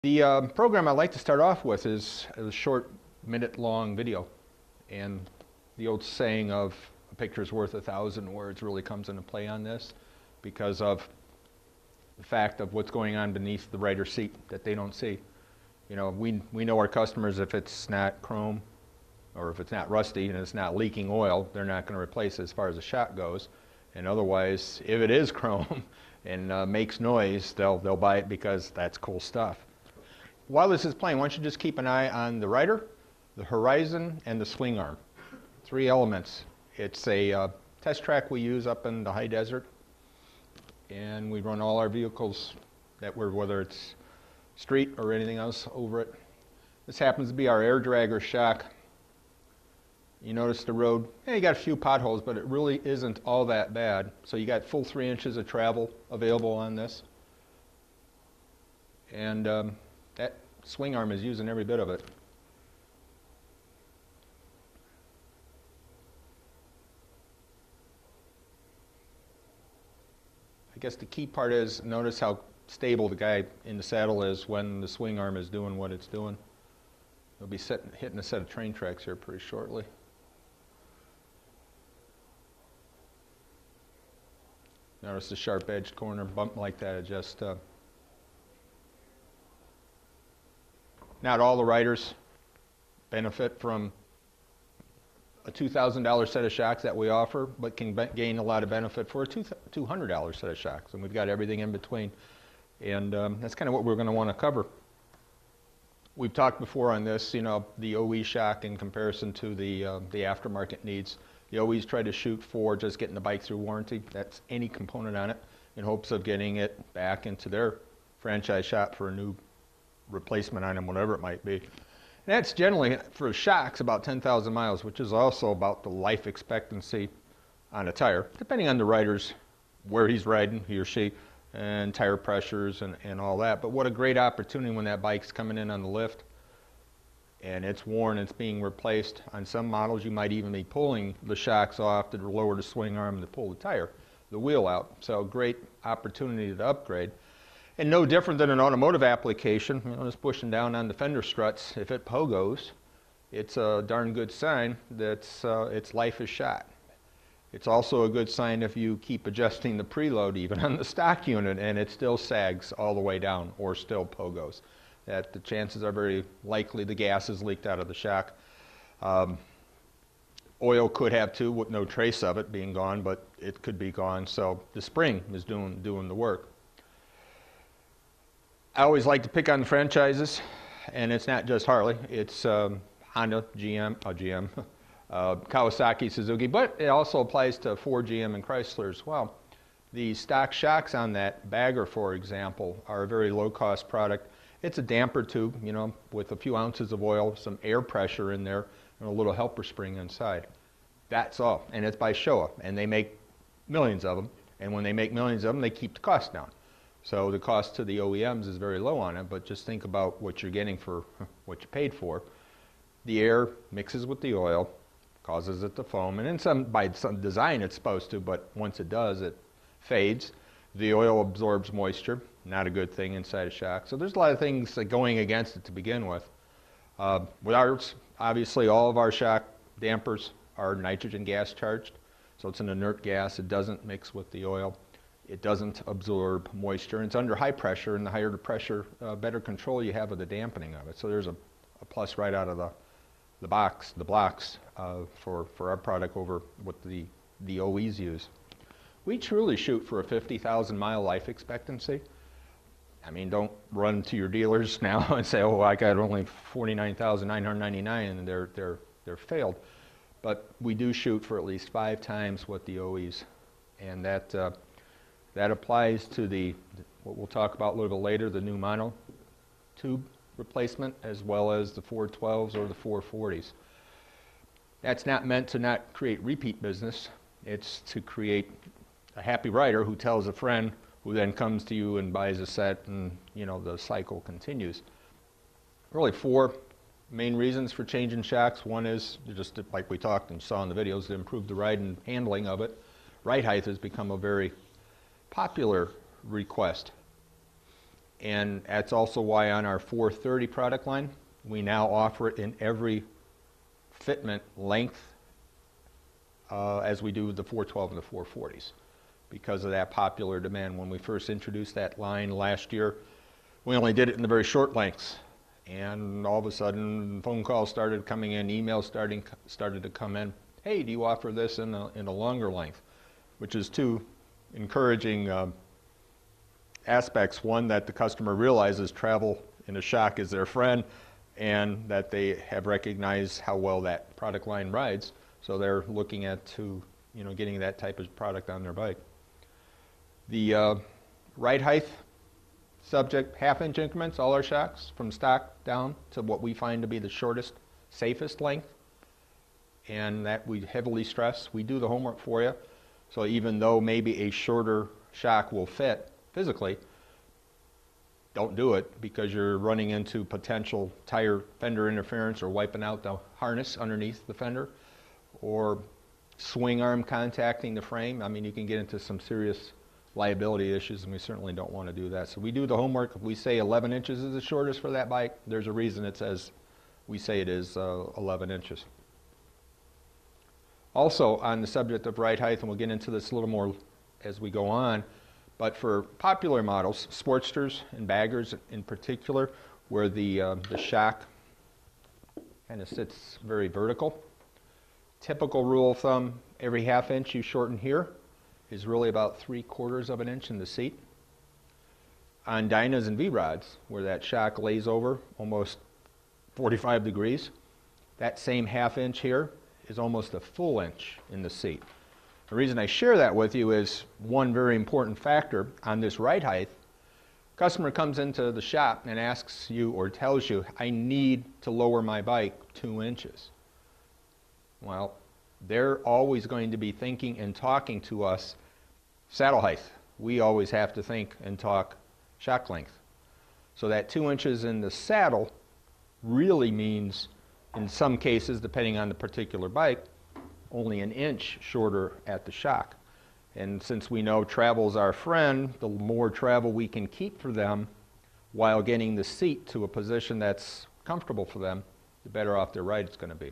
The program I'd like to start off with is a short minute-long video. And the old saying of a picture's worth 1,000 words really comes into play on this because of the fact of what's going on beneath the rider's seat that they don't see. You know, we know our customers, if it's not chrome or if it's not rusty and it's not leaking oil, they're not going to replace it as far as the shock goes. And otherwise, if it is chrome and makes noise, they'll buy it because that's cool stuff. While this is playing, why don't you just keep an eye on the rider, the horizon, and the swing arm. 3 elements. It's a test track we use up in the high desert, and we run all our vehicles that whether it's street or anything else over it. This happens to be our air dragger shock. You notice the road, you got a few potholes, but it really isn't all that bad. So you got full 3 inches of travel available on this. And that swing arm is using every bit of it. I guess the key part is notice how stable the guy in the saddle is when the swing arm is doing what it's doing. He'll be hitting a set of train tracks here pretty shortly. Notice the sharp edge corner bump like that. It just not all the riders benefit from a $2,000 set of shocks that we offer, but can gain a lot of benefit for a $200 set of shocks, and we've got everything in between. And that's kind of what we're going to want to cover. We've talked before on this, you know, the OE shock in comparison to the aftermarket needs. The OEs try to shoot for just getting the bike through warranty. That's any component on it, in hopes of getting it back into their franchise shop for a new replacement item, whatever it might be. And that's generally, for shocks, about 10,000 miles, which is also about the life expectancy on a tire, depending on the rider's, where he's riding, he or she, and tire pressures and all that. But what a great opportunity when that bike's coming in on the lift and it's worn, it's being replaced. On some models, you might even be pulling the shocks off to lower the swing arm to pull the wheel out. So great opportunity to upgrade. And no different than an automotive application, you know, just pushing down on the fender struts. If it pogos, it's a darn good sign that its life is shot. It's also a good sign if you keep adjusting the preload even on the stock unit and it still sags all the way down or still pogos. That the chances are very likely the gas is leaked out of the shock. Oil could have too, with no trace of it being gone, but it could be gone. So the spring is doing the work. I always like to pick on the franchises, and it's not just Harley. It's Honda, GM, Kawasaki, Suzuki, but it also applies to Ford, GM, and Chrysler as well. The stock shocks on that bagger, for example, are a very low-cost product. It's a damper tube, you know, with a few ounces of oil, some air pressure in there, and a little helper spring inside. That's all, and it's by Showa, and they make millions of them. And when they make millions of them, they keep the cost down. So the cost to the OEMs is very low on it, but just think about what you're getting for what you paid for. The air mixes with the oil, causes it to foam, and by some design it's supposed to, but once it does, it fades. The oil absorbs moisture, not a good thing inside a shock. So there's a lot of things going against it to begin with. With ours, obviously all of our shock dampers are nitrogen gas charged, so it's an inert gas. It doesn't mix with the oil. It doesn't absorb moisture, and it's under high pressure, and the higher the pressure, better control you have of the dampening of it. So there's a plus right out of the blocks for our product over what the OEs use. We truly shoot for a 50,000 mile life expectancy. I mean, don't run to your dealers now and say, oh, I got only 49,999 and they're failed. But we do shoot for at least 5 times what the OEs, and that applies to what we'll talk about a little bit later, the new mono tube replacement, as well as the 412s or the 440s. That's not meant to not create repeat business. It's to create a happy rider who tells a friend, who then comes to you and buys a set, and you know the cycle continues. Really 4 main reasons for changing shocks. One is just like we talked and saw in the videos, to improve the ride and handling of it. Ride height has become a very popular request. And that's also why on our 430 product line, we now offer it in every fitment length as we do the 412 and the 440s because of that popular demand. When we first introduced that line last year, we only did it in the very short lengths. And all of a sudden, phone calls started coming in, emails started to come in. Hey, do you offer this in a longer length? Which is two encouraging aspects. One, that the customer realizes travel in a shock is their friend, and that they have recognized how well that product line rides. So they're looking at getting that type of product on their bike. The ride height subject, 1/2 inch increments, all our shocks from stock down to what we find to be the shortest, safest length. And that we heavily stress. We do the homework for you. So even though maybe a shorter shock will fit physically, don't do it because you're running into potential tire fender interference or wiping out the harness underneath the fender or swing arm contacting the frame. I mean, you can get into some serious liability issues, and we certainly don't want to do that. So we do the homework. If we say 11 inches is the shortest for that bike, there's a reason it says we say it is 11 inches. Also, on the subject of ride height, and we'll get into this a little more as we go on, but for popular models, Sportsters and Baggers in particular, where the shock kind of sits very vertical, typical rule of thumb, every 1/2 inch you shorten here is really about 3/4 of an inch in the seat. On Dynas and V-Rods, where that shock lays over almost 45 degrees, that same 1/2 inch here is almost a full inch in the seat. The reason I share that with you is one very important factor on this ride height. Customer comes into the shop and asks you or tells you, I need to lower my bike 2 inches. Well, they're always going to be thinking and talking to us saddle height. We always have to think and talk shock length. So that 2 inches in the saddle really means, in some cases, depending on the particular bike, only 1 inch shorter at the shock. And since we know travel's our friend, the more travel we can keep for them while getting the seat to a position that's comfortable for them, the better off their ride is going to be.